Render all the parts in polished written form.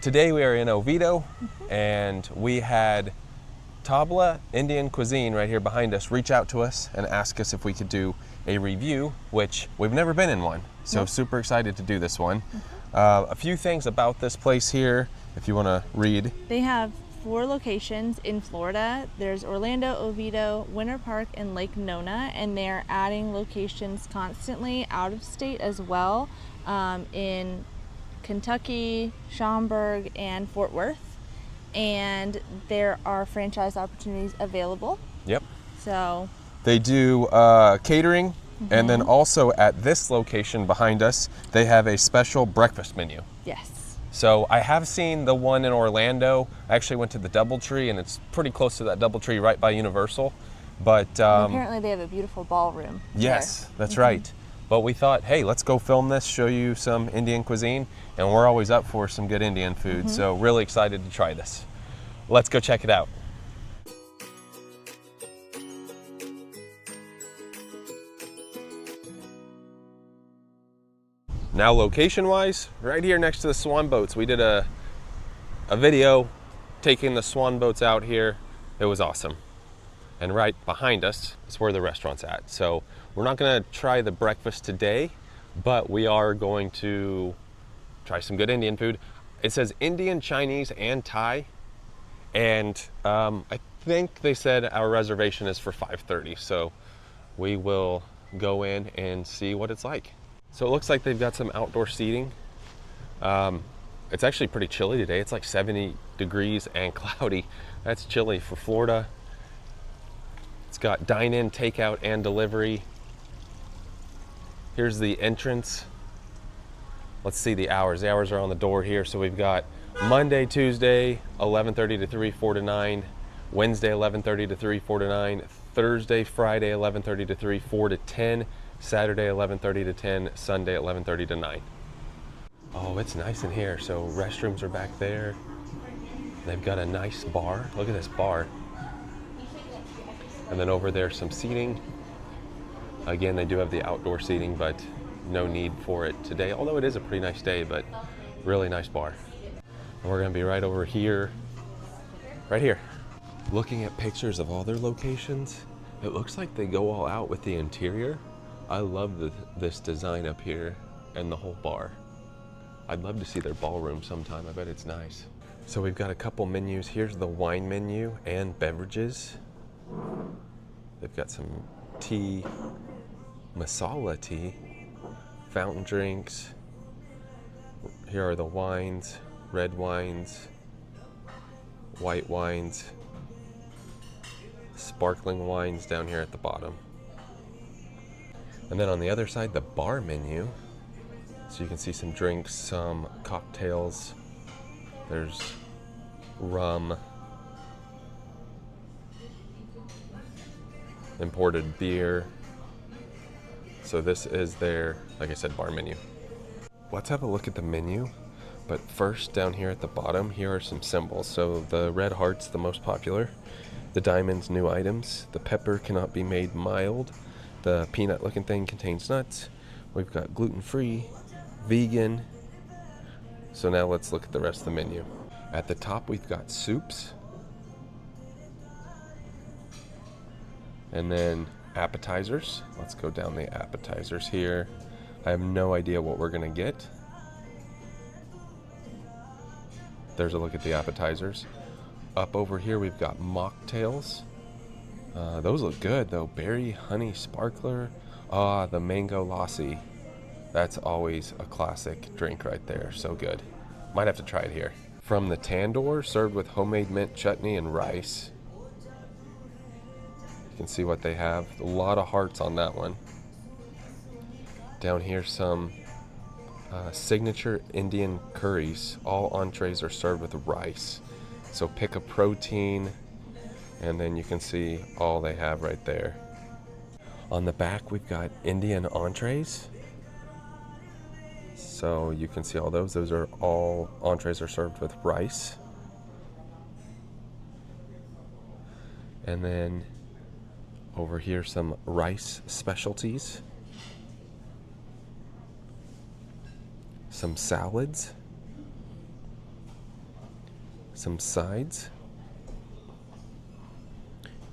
Today we are in Oviedo, and we had Tabla Indian Cuisine right here behind us reach out to us and ask us if we could do a review, which we've never been in one. So super excited to do this one. A few things about this place here, if you want to read. They have 4 locations in Florida. There's Orlando, Oviedo, Winter Park, and Lake Nona, and they're adding locations constantly out of state as well, in Kentucky, Schaumburg, and Fort Worth. And there are franchise opportunities available. Yep. So they do catering, and then also at this location behind us, they have a special breakfast menu. yes. So I have seen the one in Orlando. I actually went to the DoubleTree, and it's pretty close to that DoubleTree right by Universal. But Apparently they have a beautiful ballroom. yes, there. that's right. But we thought, hey, let's go film this, show you some Indian cuisine, and we're always up for some good Indian food. So really excited to try this. Let's go check it out. Now location-wise, right here next to the swan boats, we did a video taking the swan boats out here. It was awesome. And right behind us is where the restaurant's at. So we're not gonna try the breakfast today, but we are going to try some good Indian food. It says Indian, Chinese, and Thai. And I think they said our reservation is for 5:30. So we will go in and see what it's like. So it looks like they've got some outdoor seating. It's actually pretty chilly today. It's like 70 degrees and cloudy. That's chilly for Florida. It's got dine-in, takeout, and delivery. Here's the entrance. Let's see the hours. The hours are on the door here. So we've got Monday, Tuesday, 11:30 to 3, 4 to 9. Wednesday, 11:30 to 3, 4 to 9. Thursday, Friday, 11:30 to 3, 4 to 10. Saturday, 11:30 to 10. Sunday, 11:30 to 9. Oh, it's nice in here. So restrooms are back there. They've got a nice bar. Look at this bar. And then over there, some seating. Again, they do have the outdoor seating, but no need for it today. Although it is a pretty nice day, but really nice bar. And we're gonna be right over here, right here. Looking at pictures of all their locations, it looks like they go all out with the interior. I love this design up here and the whole bar. I'd love to see their ballroom sometime. I bet it's nice. So we've got a couple menus. Here's the wine menu and beverages. They've got some tea, masala tea, fountain drinks. Here are the wines, red wines, white wines, sparkling wines down here at the bottom. And then on the other side, the bar menu. So you can see some drinks, some cocktails. There's rum, imported beer. So this is their, like I said, bar menu. Let's have a look at the menu. But first, down here at the bottom, here are some symbols. So the red heart's the most popular. The diamond's new items. The pepper cannot be made mild. The peanut looking thing contains nuts. We've got gluten-free, vegan. So now let's look at the rest of the menu. At the top we've got soups. And then appetizers. Let's go down the appetizers here. I have no idea what we're gonna get. There's a look at the appetizers. Up over here we've got mocktails. Those look good though. Berry, honey, sparkler. Ah, the mango lassi. That's always a classic drink right there. So good. Might have to try it here. From the tandoor, served with homemade mint chutney and rice. You can see what they have. A lot of hearts on that one. Down here, some signature Indian curries. All entrees are served with rice. So pick a protein, and then you can see all they have right there. On the back, we've got Indian entrees. So you can see all those. Those are all entrees are served with rice. And then over here, some rice specialties. Some salads. some sides,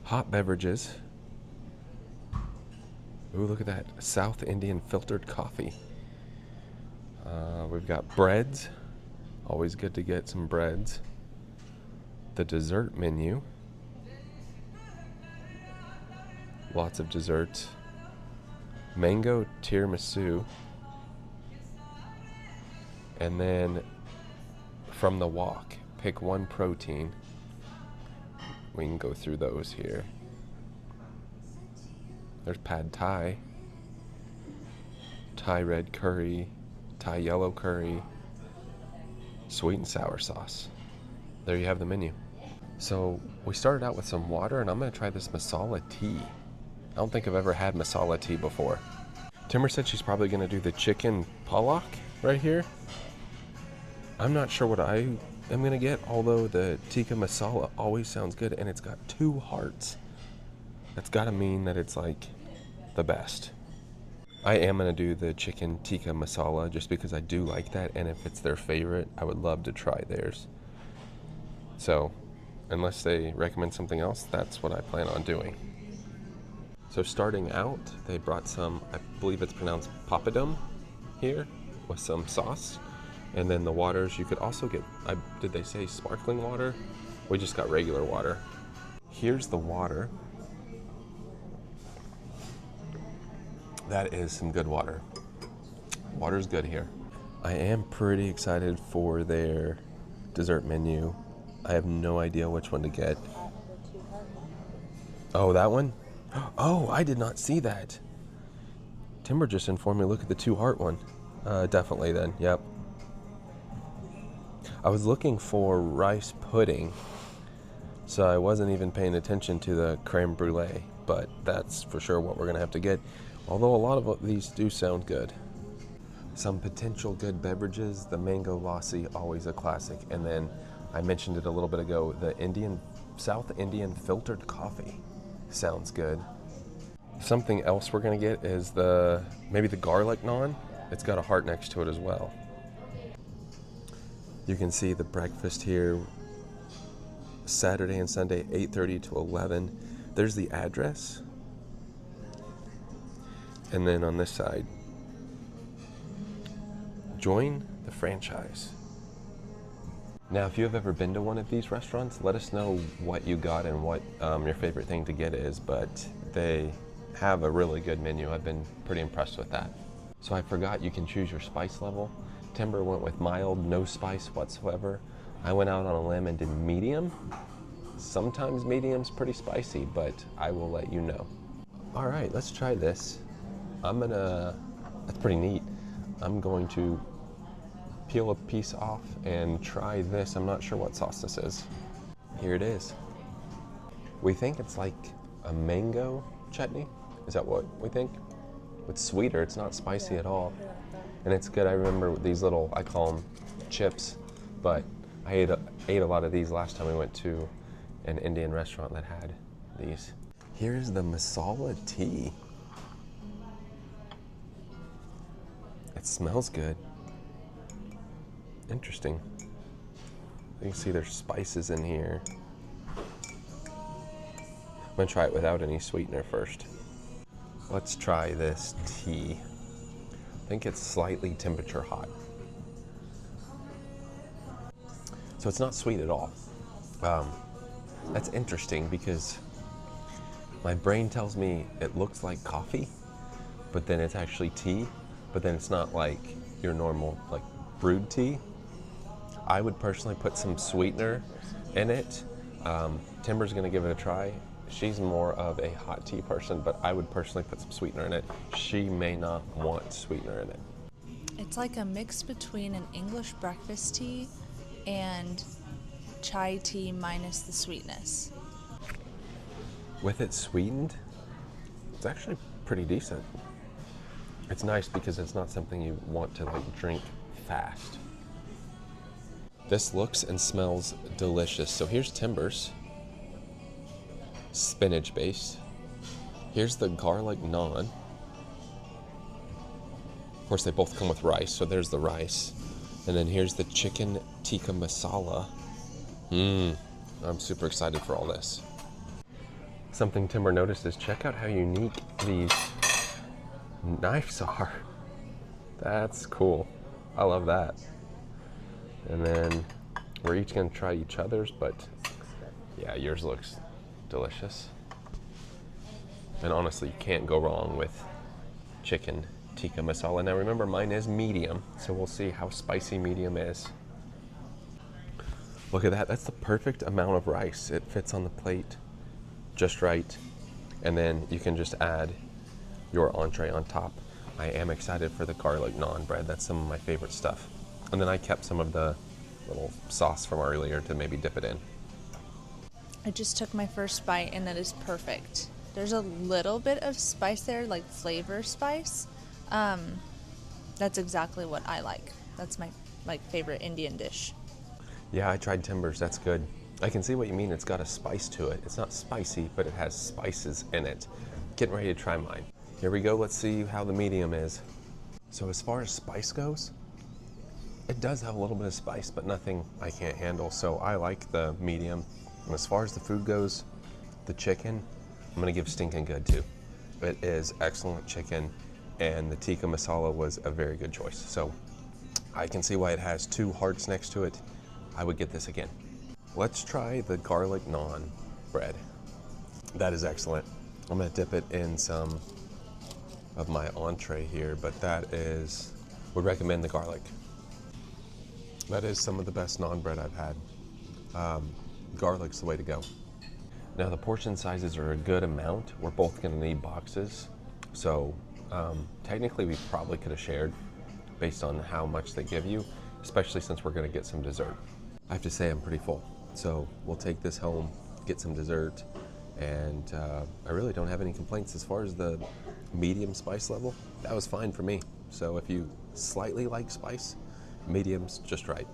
hot beverages. Ooh, look at that, South Indian filtered coffee. We've got breads, always good to get some breads. The dessert menu, lots of desserts. Mango tiramisu, and then from the wok, pick one protein. We can go through those here. There's pad thai, Thai red curry, Thai yellow curry, sweet and sour sauce. There you have the menu. So we started out with some water, and I'm gonna try this masala tea. I don't think I've ever had masala tea before. Timber said she's probably gonna do the chicken palak right here. I'm not sure what I am gonna get, although the tikka masala always sounds good, and it's got 2 hearts. That's gotta mean that it's like the best. I am gonna do the chicken tikka masala just because I do like that, and if it's their favorite, I would love to try theirs. So, unless they recommend something else, that's what I plan on doing. So starting out, they brought some, I believe it's pronounced papadum here, with some sauce. And then the waters, you could also get, did they say sparkling water? We just got regular water. Here's the water. That is some good water. Water's good here. I am pretty excited for their dessert menu. I have no idea which one to get. Oh, that one? Oh, I did not see that. Timber just informed me, look at the 2 heart one. Definitely then, yep. I was looking for rice pudding, so I wasn't even paying attention to the creme brulee, but that's for sure what we're gonna have to get. Although a lot of these do sound good. Some potential good beverages, the mango lassi, always a classic. And then I mentioned it a little bit ago, the South Indian filtered coffee sounds good. Something else we're gonna get is maybe the garlic naan. It's got a heart next to it as well. You can see the breakfast here, Saturday and Sunday, 8:30 to 11. There's the address. And then on this side, join the franchise. Now, if you have ever been to one of these restaurants, let us know what you got and what your favorite thing to get is, but they have a really good menu. I've been pretty impressed with that. So I forgot you can choose your spice level. Timber went with mild, no spice whatsoever. I went out on a limb and did medium. Sometimes medium's pretty spicy, but I will let you know. All right, let's try this. That's pretty neat. I'm going to peel a piece off and try this. I'm not sure what sauce this is. Here it is. We think it's like a mango chutney. Is that what we think? It's sweeter, it's not spicy at all. And it's good. I remember these little, I call them chips, but I ate a lot of these last time we went to an Indian restaurant that had these. Here's the masala tea. It smells good. Interesting. You can see there's spices in here. I'm gonna try it without any sweetener first. Let's try this tea. I think it's slightly temperature hot. So it's not sweet at all. That's interesting because my brain tells me it looks like coffee, but then it's actually tea, but then it's not like your normal like brewed tea. I would personally put some sweetener in it. Timber's gonna give it a try. She's more of a hot tea person, but I would personally put some sweetener in it. She may not want sweetener in it. It's like a mix between an English breakfast tea and chai tea minus the sweetness. With it sweetened, it's actually pretty decent. It's nice because it's not something you want to like drink fast. This looks and smells delicious. So here's Timber's spinach base. Here's the garlic naan. Of course, they both come with rice, so there's the rice. And then here's the chicken tikka masala. I'm super excited for all this. Something Timber noticed is check out how unique these knives are. That's cool. I love that. And then we're each gonna try each other's, but yeah, yours looks delicious. And honestly, you can't go wrong with chicken tikka masala. Now remember, mine is medium, so we'll see how spicy medium is. Look at that, that's the perfect amount of rice. It fits on the plate just right. And then you can just add your entree on top. I am excited for the garlic naan bread. That's some of my favorite stuff. And then I kept some of the little sauce from earlier to maybe dip it in. I just took my first bite and that is perfect. There's a little bit of spice there, like flavor spice. That's exactly what I like. That's my favorite Indian dish. Yeah, I tried Timber's, that's good. I can see what you mean, it's got a spice to it. It's not spicy, but it has spices in it. Getting ready to try mine. Here we go, let's see how the medium is. So as far as spice goes, it does have a little bit of spice, but nothing I can't handle, so I like the medium. And as far as the food goes, the chicken, I'm gonna give stinking good too. It is excellent chicken, and the tikka masala was a very good choice. So I can see why it has two hearts next to it. I would get this again. Let's try the garlic naan bread. That is excellent. I'm gonna dip it in some of my entree here, but would recommend the garlic. That is some of the best naan bread I've had. Garlic's the way to go. Now the portion sizes are a good amount. We're both gonna need boxes. So technically we probably could have shared based on how much they give you, especially since we're gonna get some dessert. I have to say I'm pretty full. So we'll take this home, get some dessert, and I really don't have any complaints as far as the medium spice level. That was fine for me. So if you slightly like spice, medium's just right.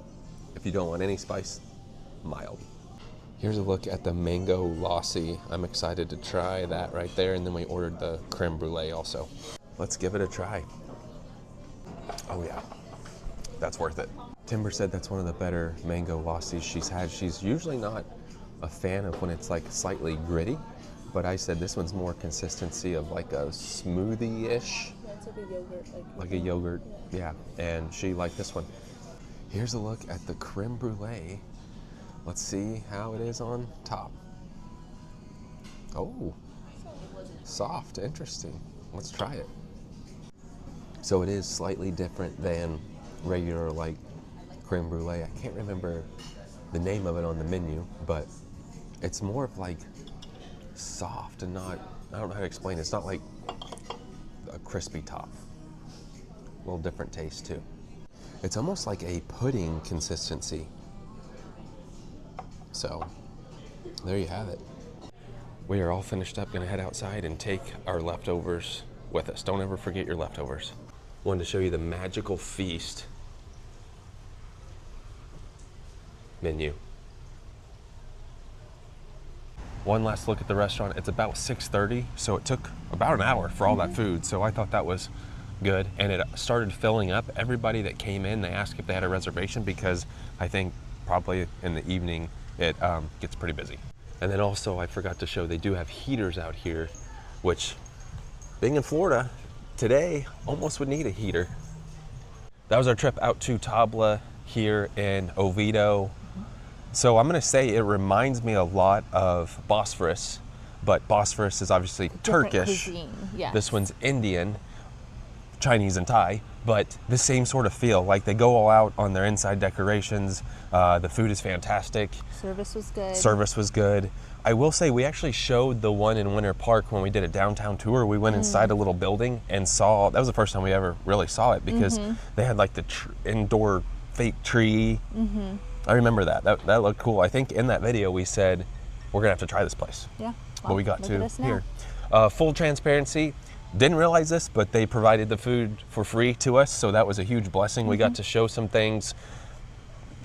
If you don't want any spice, mild. Here's a look at the mango lassi. I'm excited to try that right there, and then we ordered the creme brulee also. Let's give it a try. Oh yeah, that's worth it. Timber said that's one of the better mango lassis she's had. She's usually not a fan of when it's like slightly gritty, but I said this one's more consistency of like a smoothie-ish. Yeah, it's like a yogurt. Like a yogurt, yeah, and she liked this one. Here's a look at the creme brulee. Let's see how it is on top. Oh, soft, interesting. Let's try it. So it is slightly different than regular like creme brulee. I can't remember the name of it on the menu, but it's more of like soft and not, I don't know how to explain it. It's not like a crispy top. A little different taste too. It's almost like a pudding consistency. So there you have it. We are all finished up, gonna head outside and take our leftovers with us. Don't ever forget your leftovers. Wanted to show you the magical feast menu. One last look at the restaurant. It's about 6:30, so it took about an hour for all that food, so I thought that was good, and it started filling up. Everybody that came in, they asked if they had a reservation because I think probably in the evening it gets pretty busy. And then also I forgot to show, they do have heaters out here, which being in Florida today almost would need a heater. That was our trip out to Tabla here in Oviedo. So I'm gonna say it reminds me a lot of Bosphorus, but Bosphorus is obviously Turkish. Cuisine, yes. This one's Indian, Chinese and Thai, but the same sort of feel. Like they go all out on their inside decorations. The food is fantastic. Service was good. Service was good. I will say we actually showed the one in Winter Park when we did a downtown tour. We went inside a little building and saw, that was the first time we ever really saw it because they had like the indoor fake tree. I remember that. That looked cool. I think in that video we said, we're gonna have to try this place. Yeah. Well, but we got look to at us now. here. Full transparency, didn't realize this, but they provided the food for free to us, so that was a huge blessing. We got to show some things,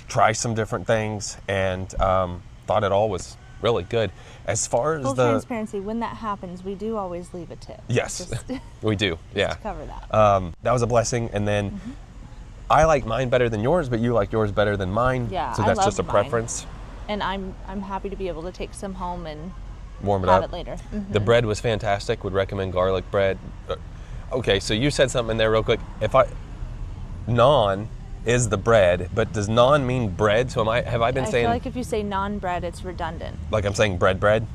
try some different things, and thought it all was really good. As far as Full transparency, when that happens, we do always leave a tip. Yes, Just we do, yeah. to cover that. That was a blessing, and then I like mine better than yours, but you like yours better than mine. Yeah, so I that's just a loved mine. preference. and I'm happy to be able to take some home and Warm it have up. it later. The bread was fantastic. Would recommend garlic bread. Okay, so you said something in there real quick. Naan is the bread, but does naan mean bread? So have I been saying? I feel like if you say non-bread, it's redundant. Like I'm saying bread?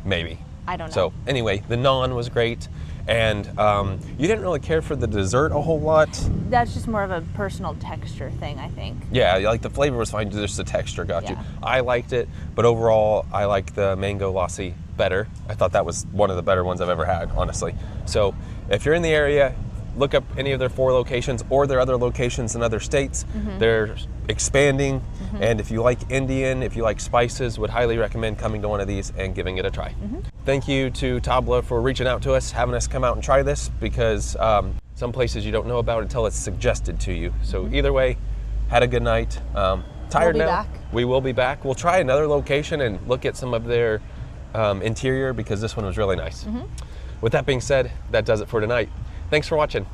Maybe. I don't know. So anyway, the naan was great, and you didn't really care for the dessert a whole lot. That's just more of a personal texture thing, I think. Yeah, like the flavor was fine, just the texture got you. Yeah. I liked it, but overall, I like the mango lassi better. I thought that was one of the better ones I've ever had, honestly. So if you're in the area, look up any of their 4 locations or their other locations in other states. They're expanding, and if you like Indian, if you like spices, would highly recommend coming to one of these and giving it a try. Thank you to Tabla for reaching out to us, having us come out and try this, because some places you don't know about until it's suggested to you. So either way, had a good night. Tired We'll be now. back. We will be back. We'll try another location and look at some of their interior, because this one was really nice. With that being said, that does it for tonight. Thanks for watching.